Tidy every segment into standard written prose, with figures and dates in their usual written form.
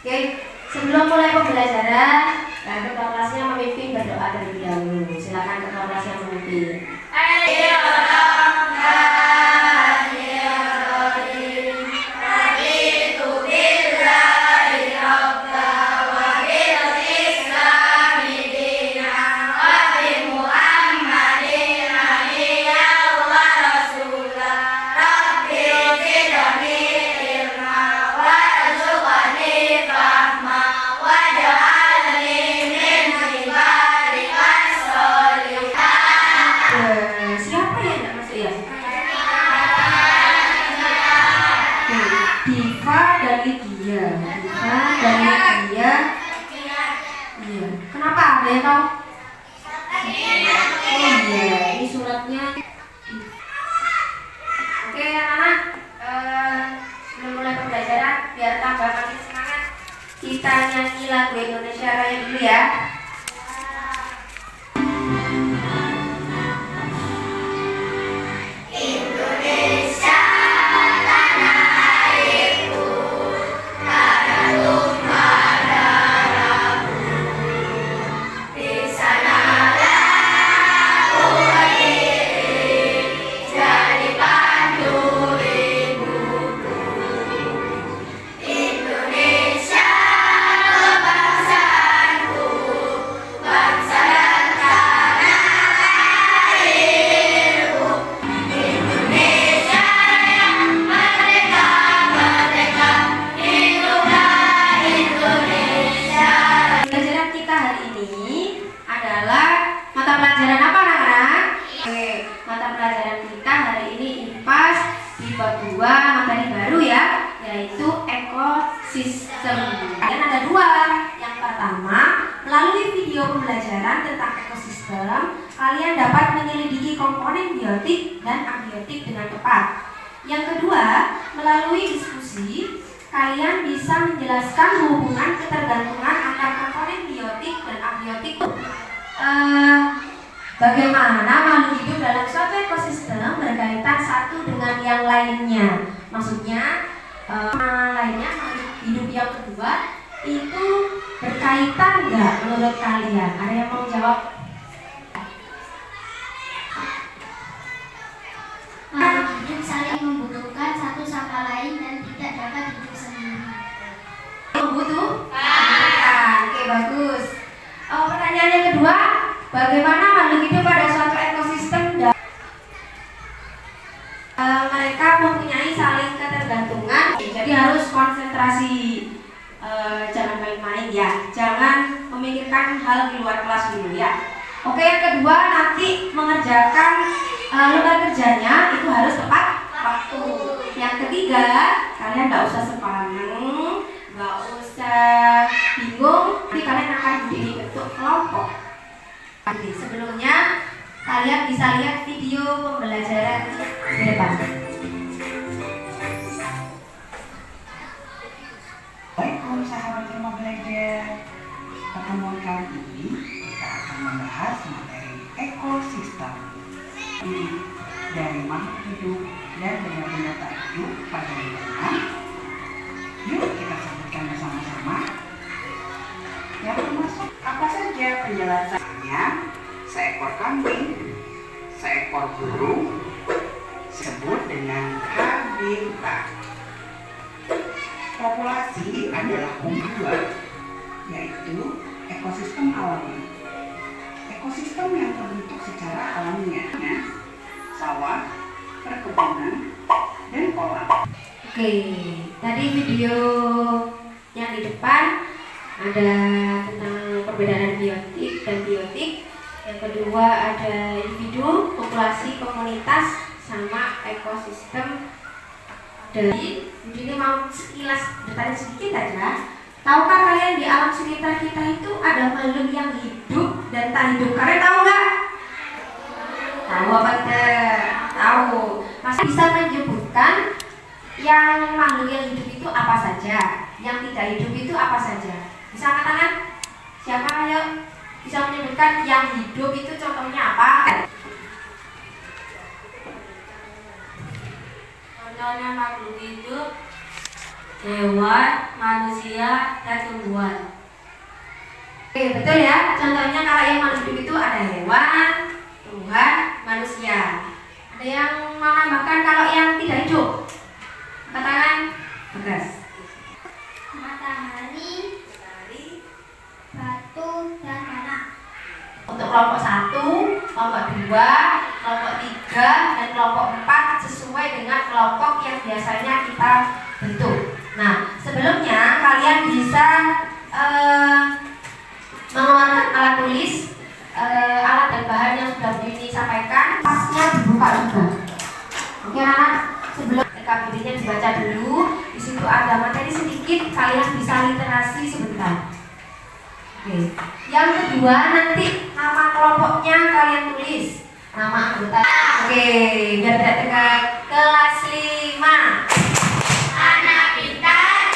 Oke, sebelum mulai pembelajaran, ketua kelasnya memimpin berdoa terlebih dahulu. Silakan ketua kelasnya memimpin. Kita nyanyi lagu Indonesia Raya dulu ya. Pembelajaran tentang ekosistem, kalian dapat menyelidiki komponen biotik dan abiotik dengan tepat. Yang kedua, melalui diskusi, kalian bisa menjelaskan hubungan ketergantungan antara komponen biotik dan abiotik. Bagaimana makhluk hidup dalam suatu ekosistem berkaitan satu dengan yang lainnya. Maksudnya, lainnya makhluk hidup yang kedua itu berkaitan nggak menurut kalian? Ada yang mau jawab? Makhluk hidup saling membutuhkan satu sama lain dan tidak dapat hidup sendiri. Membutuhkan. Oke, bagus. Pertanyaan yang kedua, bagaimana makhluk hidup pada suatu ekosistem? Mereka mempunyai saling ketergantungan. Jadi harus konsentrasi. Jangan main-main ya, jangan memikirkan hal di luar kelas dulu ya. Oke, yang kedua nanti mengerjakan lembar kerjanya itu harus tepat waktu. Yang ketiga, kalian nggak usah sepaneng, nggak usah bingung, nanti kalian akan dibentuk kelompok. Sebelumnya kalian bisa lihat video pembelajaran di depan. Assalamualaikum sahabat rumah belajar. Pertemuan kali ini kita akan membahas materi ekosistem. Ini dari makhluk hidup dan benda-benda tak hidup pada lingkungan. Yuk kita sebutkan bersama-sama. Yang termasuk apa saja penjelasannya? Seekor kambing, seekor burung, disebut dengan habitat. Populasi adalah pembuat, yaitu ekosistem alami. Ekosistem yang terbentuk secara alamiah, sawah, perkebunan, dan kolam. Oke, tadi video yang di depan ada tentang perbedaan biotik dan biotik. Yang kedua ada individu, populasi, komunitas, sama ekosistem. Dari ini mau sekilas bertanya sedikit aja. Tahukah kalian di alam sekitar kita itu ada makhluk yang hidup dan tak hidup? Kalian tahu nggak? Tahu apa tidak? Tahu. Masih bisa menyebutkan yang makhluk yang hidup itu apa saja, yang tidak hidup itu apa saja? Bisa angkat tangan? Siapa yang bisa menyebutkan yang hidup itu contohnya apa? Contohnya makhluk hidup hewan, manusia, dan tumbuhan. Oke, betul ya. Contohnya kalau yang makhluk hidup itu ada hewan, tumbuhan, manusia. Ada yang menambahkan kalau yang tidak hidup? Angkat tangan. Bagas. Matahari, batu, dan tanah. Untuk kelompok 1, kelompok 2, kelompok 3, dan kelompok 4 sesuai dengan kelompok yang biasanya kita bentuk. Nah, sebelumnya kalian bisa mengeluarkan alat tulis, alat dan bahan yang sudah Bini sampaikan, pasnya dibuka juga. Oke anak, sebelum KBD-nya dibaca dulu, di situ ada materi sedikit, kalian bisa literasi sebentar. Oke. Yang kedua nanti nama kelompoknya kalian tulis, nama anggota. Oke, biar tidak dekat. Kelas 5. Anak pintar,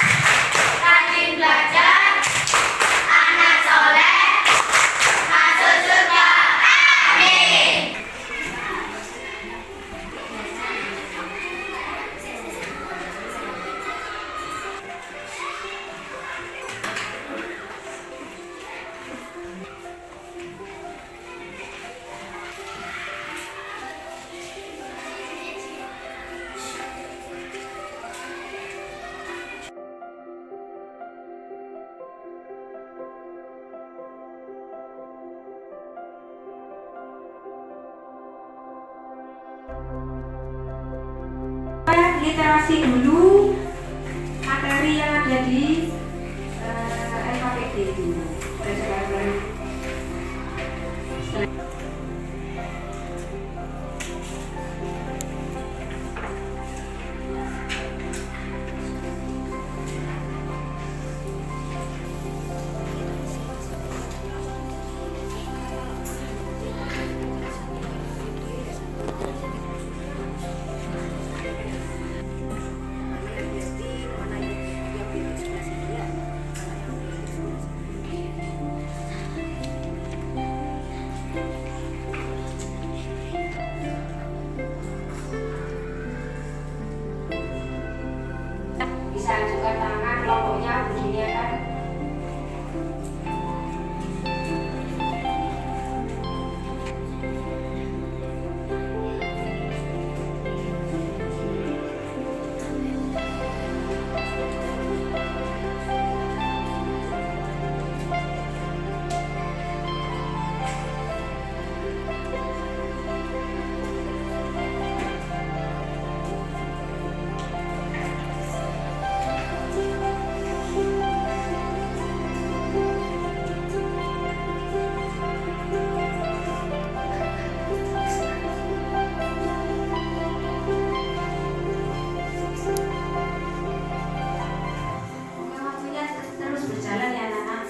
rajin belajar, anak soleh, masuk surga. Amin. Literasi dulu materi yang ada di LKPD itu. Bisa ajukan tangan, kelompoknya begini ya kan. Waktunya terus berjalan ya anak-anak.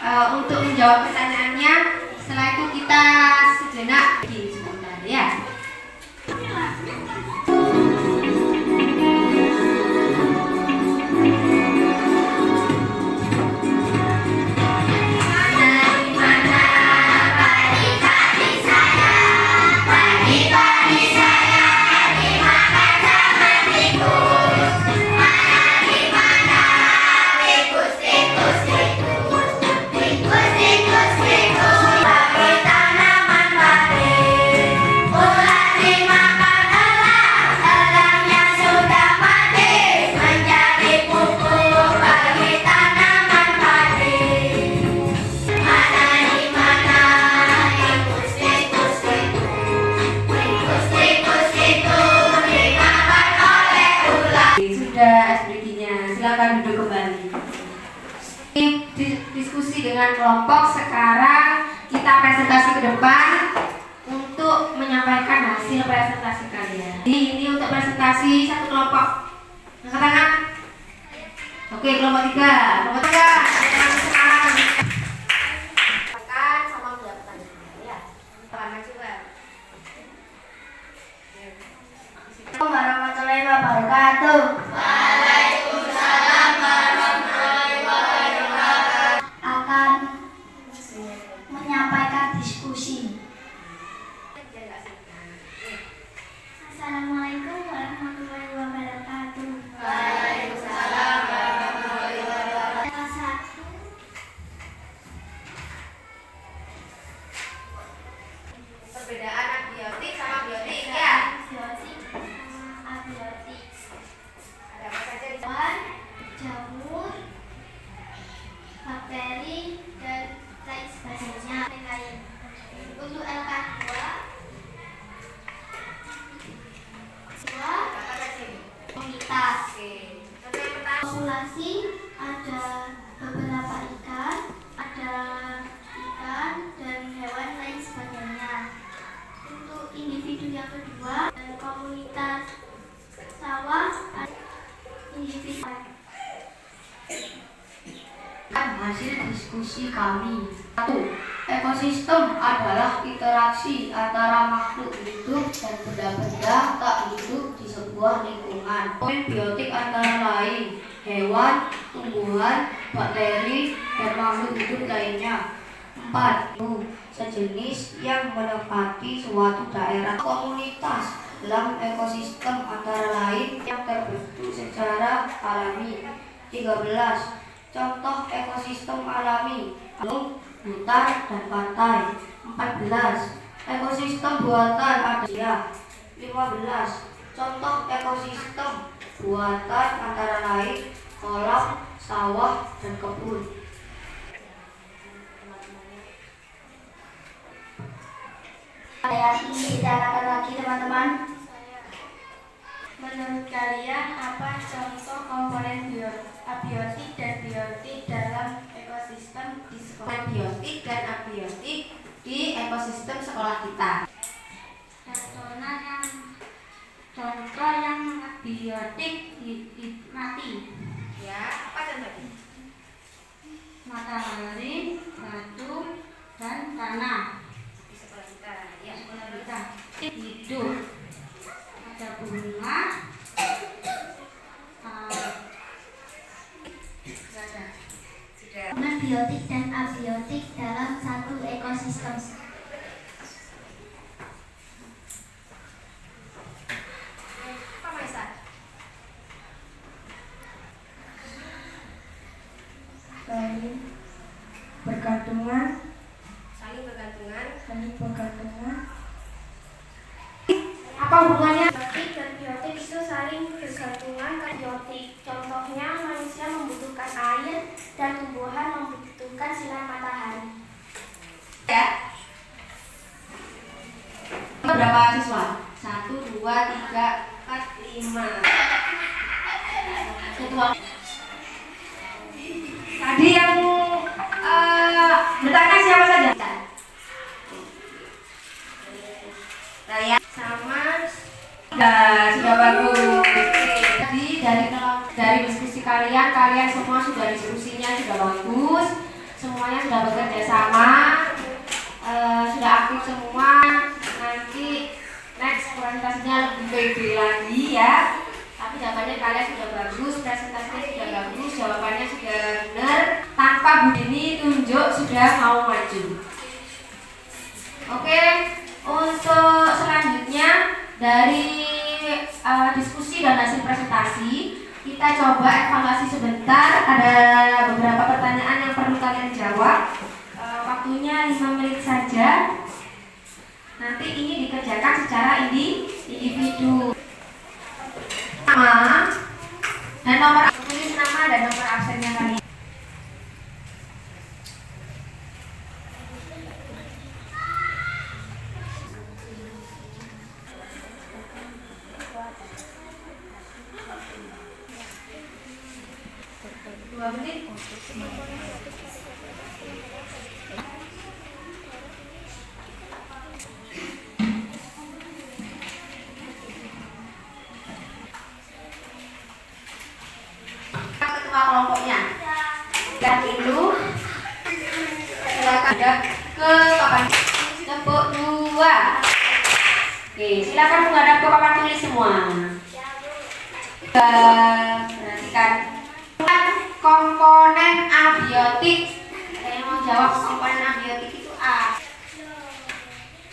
untuk menjawab pertanyaannya. Setelah itu kita sejenak sebentar ya. Sudah SPG-nya, silakan duduk kembali. Diskusi dengan kelompok. Sekarang kita presentasi ke depan untuk menyampaikan hasil presentasi kalian. Ini untuk presentasi satu kelompok. Angkat tangan. Oke, kelompok 3. Kelompok 3. Sekarang sama menjawab pertanyaan ya. Maju, Pak. Assalamualaikum warahmatullahi wabarakatuh. Waalaikumsalam warahmatullahi wabarakatuh. Akan menyampaikan diskusi. Assalamualaikum warahmatullahi wabarakatuh. Waalaikumsalam warahmatullahi wabarakatuh. Kelas 1 Perbedaan abiotik sama biotik ya. abiotik sama abiotik. Ada apa saja di Hewan, jamur, bakteri, dan lain sebagainya. Lain. Untuk LK2 apa saja? komunitas. Oke. Contoh yang pertama. Populasi ada beberapa ikan, dan hewan lain sebagainya. Untuk individu yang kedua dan komunitas sawah ada individu. Hasil diskusi kami. 1. Ekosistem adalah interaksi antara makhluk hidup dan benda-benda tak hidup di sebuah lingkungan. Biotik antara lain hewan, tumbuhan, bakteri, dan makhluk hidup lainnya. 4. Sejenis yang menempati suatu daerah. Komunitas dalam ekosistem antara lain yang terbentuk secara alami. 13. Contoh ekosistem alami, gunung, hutan, dan pantai. 14. Ekosistem buatan ada. 15. Contoh ekosistem buatan antara lain kolam, sawah, dan kebun. Yang ingin diterangkan lagi teman-teman. Menurut kalian, apa contoh komponen abiotik dan biotik dalam ekosistem di sekolah? Biotik dan abiotik di ekosistem sekolah kita. Contoh yang abiotik mati. Ya, apa contohnya? Matahari, batu, dan tanah. Di sekolah kita. Ya, Sekolah kita hidup. Ada bunga. sudah. Biotik dan abiotik dalam satu ekosistem. Apa Maisa? Saling bergantungan. Saling bergantungan. Apa hubungannya? Biotik dan biotik itu saling bergantungan ke biotik. Contohnya manusia membutuhkan air dan tumbuhan membutuhkan sinar matahari. Ya. Berapa siswa? 1, 2, 3, 4, 5. Ketua. Tadi yang bertanya siapa saja? Raya sama sudah bagus. Tadi dari diskusi kalian semua sudah diskusinya sudah bagus. Semuanya semuanya sudah bekerja sama, sudah aktif semua. Nanti next presentasinya lebih pede lagi ya. Tapi jawabannya kalian sudah bagus, presentasinya sudah bagus, jawabannya sudah benar. Tanpa Bu Dini tunjuk sudah mau maju. Oke, untuk selanjutnya dari diskusi dan hasil presentasi, kita coba evaluasi sebentar. Ada beberapa pertanyaan yang perlu kalian jawab. Waktunya 5 menit saja. Nanti ini dikerjakan secara individu. Nama dan nomor, tulis nama dan nomor absennya kalian. Dua menit. Ketua kelompoknya. Dan itu silakan ada ke papan tepuk 2. Oke, silakan menghadap ke papan tulis semua. Perhatikan komponen abiotik. Ada yang mau jawab komponen abiotik itu A?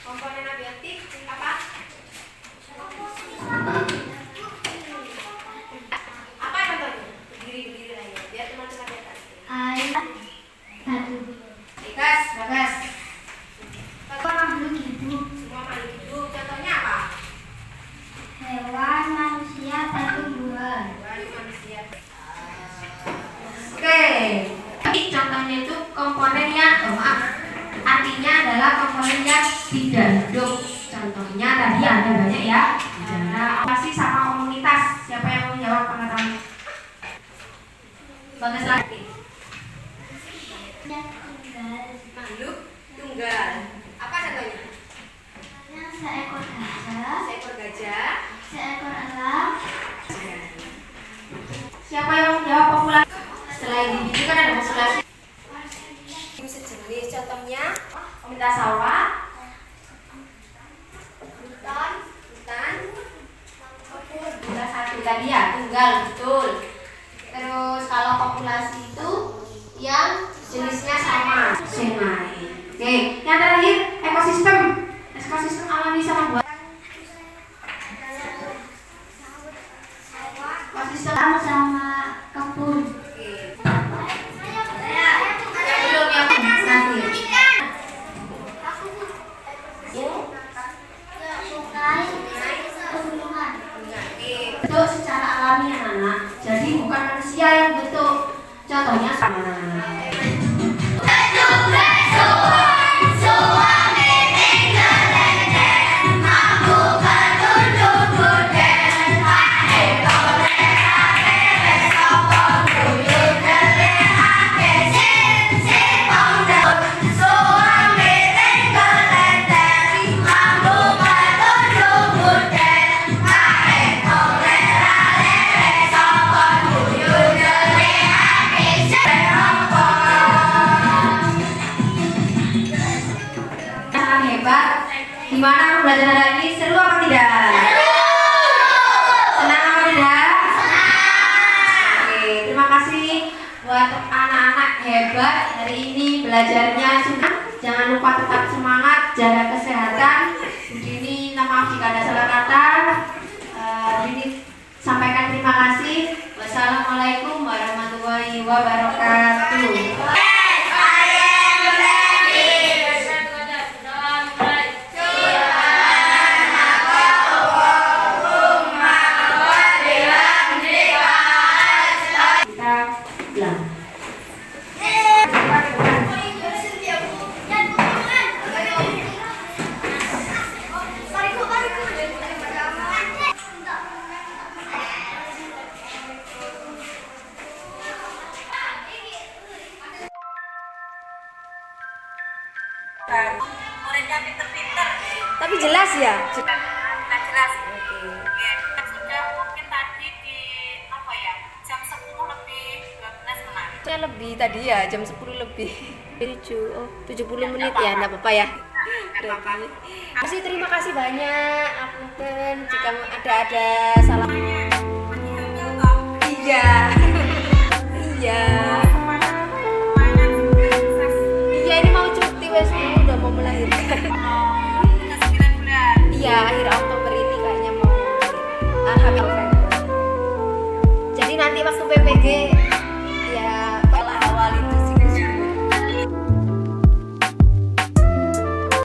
Komponen abiotik apa? Apa contohnya? Berdiri lah ya, biar teman-teman lihat. Air, batu, Bagas, Bagas. makhluk hidup, Semua makhluk hidup. Contohnya apa? hewan, manusia, dan tumbuhan. Baru manusia. Oke. Ini contohnya itu komponennya, artinya adalah komponen yang tidak hidup. Contohnya tadi ada banyak ya. Ada operasi sama komunitas. Siapa yang mau jawab pengetahuan? Bagas lagi. Makhluk tunggal. Apa contohnya? Seekor gajah, Seekor gajah. seekor elang, Siapa yang mau jawab populasi? Setelah individu kan ada populasi. Sejenis contohnya komunitas sawah, hutan, tunggal satu tadi ya, tunggal betul. Terus kalau populasi itu yang jenisnya sama, semai. Oke, yang terakhir ekosistem. Ekosistem alami sama buah. Ekosistem sama kebun, belum yang nanti. sungai, pegunungan. Bentuk secara alami anak-anak. Jadi bukan manusia yang bentuk. Contohnya sama. Sangat hebat. Gimana aku belajar hari ini? Seru apa tidak? Senang apa tidak? Oke, terima kasih buat anak-anak hebat hari ini belajarnya sudah. Jangan lupa tetap semangat, jaga kesehatan. Ini maaf jika ada salah kata. Ini sampaikan terima kasih. Wassalamualaikum warahmatullahi wabarakatuh. Kita bilang. Tapi jelas ya? Jelas. Sudah mungkin tadi di apa ya, jam 10 lebih 12 kemarin. Saya lebih tadi ya, jam 10 lebih. 70 menit ya, enggak apa-apa ya. Berarti terima kasih banyak. Apunten jika ada salah. Iya. Iya. Iya, ini mau cuti wes, udah mau melahirkan. Iya, akhir Oktober ini kayaknya mau hamil. Jadi nanti waktu PPG